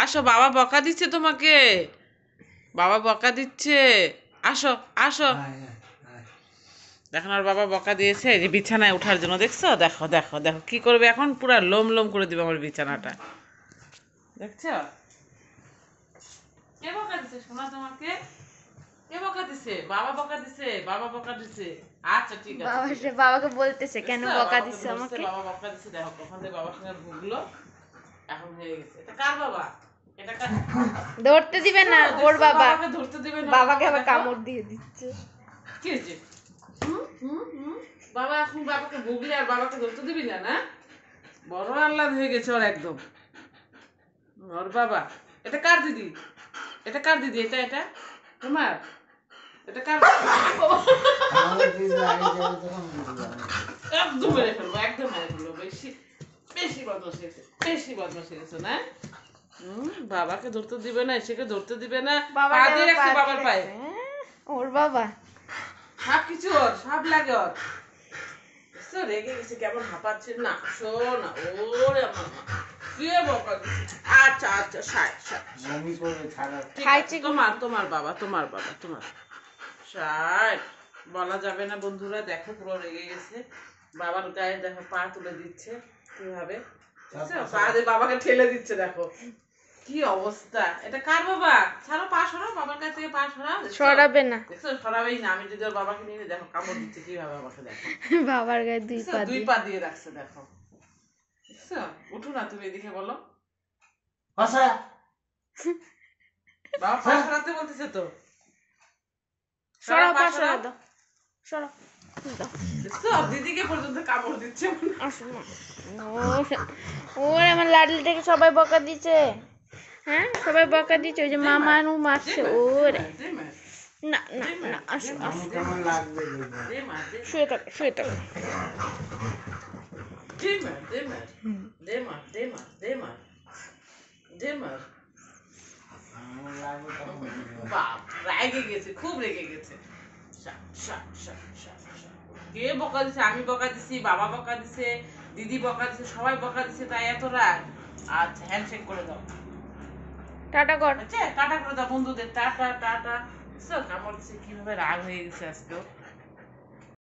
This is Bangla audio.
আসো, বাবা বকা দিচ্ছে তোমাকে, বাবা বকা দিচ্ছে। আসো আসো। এখন আর বাবা বকা দিয়েছে যে বিছানায় ওঠার জন্য, দেখছো? দেখো দেখো দেখো কি করবে এখন, পুরা লোম লোম করে দিবে আমার বিছানাটা, দেখছো? কে বকা দিছে শোনা তোমাকে? কে বকা দিছে? বাবা বকা দিছে, বাবা বকা দিছে। আচ্ছা ঠিক আছে, বাবা ঠিক সে আছে। বাবাকে বলতেছে কেন দেখছো? বকা বাবাকে দিচ্ছে ধরছে, আমাকে। বাবা বকা দিছে, দেখো কখন থেকে বাবার সঙ্গে ভুগলো, এখন হয়ে গেছে। এটা কার বাবা? এটা কার? ধরতে দিবে দেখছো? না ওর দেখছো? বাবা। বাবাকে ধরতে দিবে না, ওর বাবাকে বাবা, আবার দেখো কামড় দিয়ে দিচ্ছে। কি হয়েছে? বাবা এখন বাবাকে ভুগলে আর বাবাকে ধরতে দিবি না, না? বড় আহ্লাদ হয়ে গেছে ওর একদম, ওর বাবা। এটা কার দিদি? এটা কার দিদি? এটা এটা তোমার? এটা কার? একদম মেরে ফেলবো, একদম মেরে ফেলবো। বেশি বেশি বদমাশি হয়েছে, বেশি বদমাশি হয়েছে না? বাবাকে ধরতে দিবে না, এসেকে ধরতে দিবে না, পা দিয়ে রাখছে বাবার পায়ে। ওর বাবা সব কিছু ওর, সব লাগে ওর। বুঝছো? রেগে গেছে, কেমন হাঁপাচ্ছে না, শোন। ওরে আমার মা, কে বকা দিচ্ছে? আচ্ছা আচ্ছা, সাই সাই। ঠিক আছে, তোমার তোমার বাবা, তোমার বাবা, তোমার সাই। বলা যাবে না বন্ধুরা, দেখো পুরো রেগে গেছে। বাবার গায়ে দেখো পা তুলে দিচ্ছে কিভাবে, দেখছো? পা দিয়ে বাবাকে ঠেলে দিচ্ছে, দেখো কি অবস্থা। এটা কার বাবা? ছাড়ো, পা সরাও, বাবার কাছ থেকে পা সরাও। সরাবে না। দেখছো? সরাবেই না। আমি যদি ওর বাবাকে নিয়ে দেখো কামড় দিচ্ছে কিভাবে আমাকে, দেখো বাবার গায়ে দুই পা দুই দিয়ে। পা দিয়ে রাখছে, দেখো। দেখছো? উঠো না তুমি এদিকে, বলো। বাবা পা সরাতে বলতেছে তো। সরাও, পা পা সরাও। সরা দাও, সরাও দাও। দেখছো? দিদিকে পর্যন্ত কামড় দিচ্ছে। আসো না। ওর আমার লাডলিটাকে সবাই বকা দিচ্ছে। হ্যাঁ, সবাই বকা দিচ্ছে, ওই যে মামা নু মারছে ওরে। না না না, আসো আসো। শুয়ে থাকো, শুয়ে থাকো। রেগে গেছে, খুব রেগে গেছে। কে বকা দিছে? আমি বকা দিছি, বাবা বকা দিছে, দিদি বকা দিছে, সবাই বকা দিছে, তাই এত রাগ? আচ্ছা, হ্যান্ডশেক করে দাও। টাটা কর। আচ্ছা, টাটা করে দাও বন্ধুদের, টাটা টাটা। কামড় দিছে, কিভাবে রাগ হয়ে গেছে আজকেও।